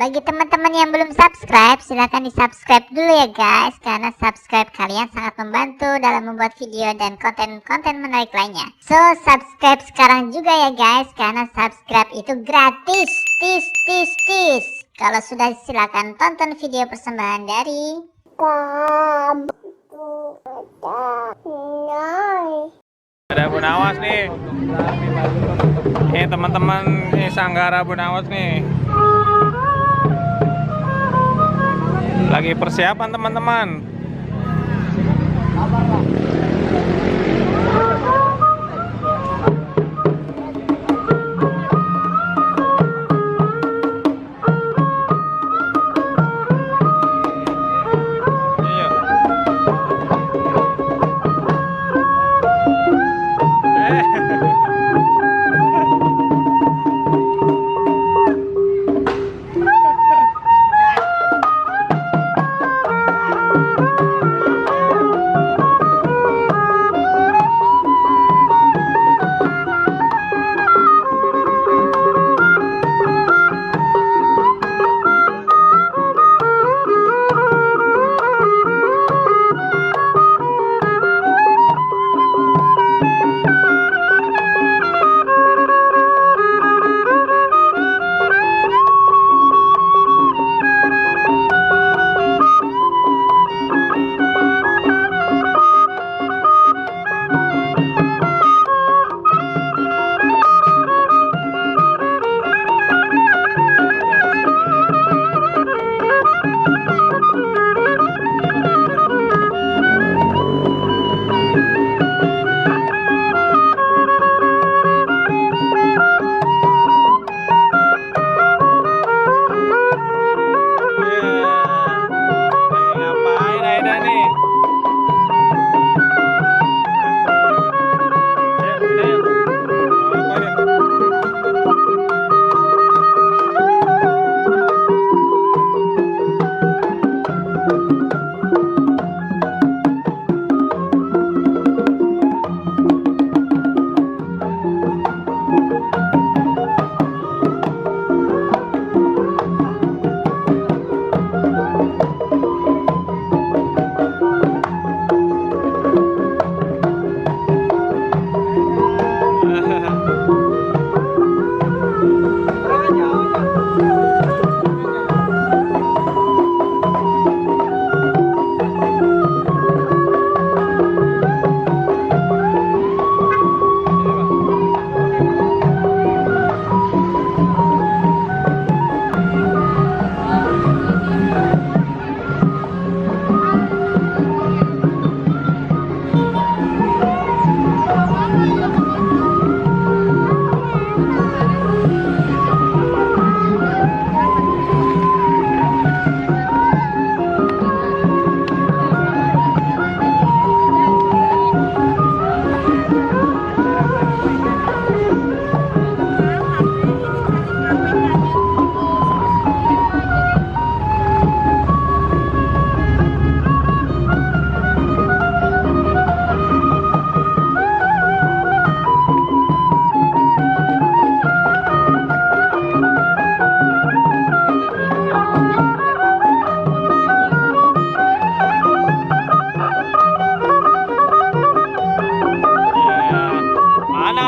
Bagi teman-teman yang belum subscribe, silahkan di subscribe dulu ya guys, karena subscribe kalian sangat membantu dalam membuat video dan konten-konten menarik lainnya. So subscribe sekarang juga ya guys, karena subscribe itu gratis. Tis. Kalau sudah, silahkan tonton video persembahan dari Ada Bu Nawas nih. Ini teman-teman, ini Sanggara Bu Nawas nih. Lagi persiapan teman-teman.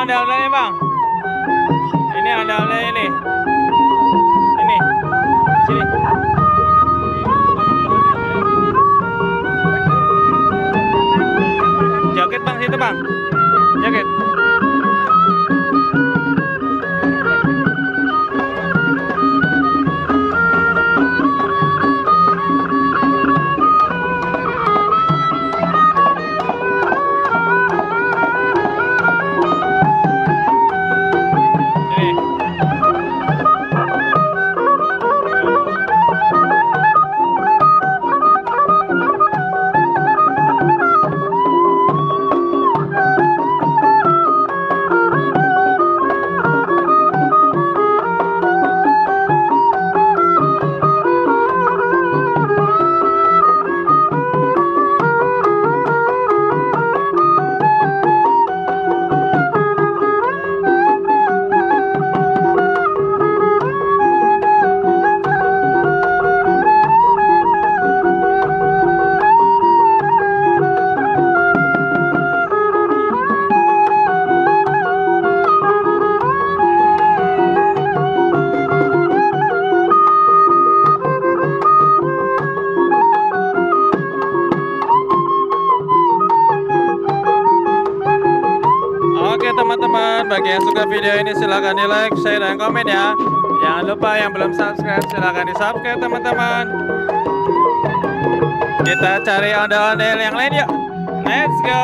Ondel-ondelnya bang, ini ondel-ondelnya ini, sini. Joget bang, situ bang, joget. bagi yang suka video ini silahkan di like, share, dan komen ya. Jangan lupa yang belum subscribe silahkan di subscribe teman-teman. Kita cari ondel-ondel yang lain yuk. Let's go.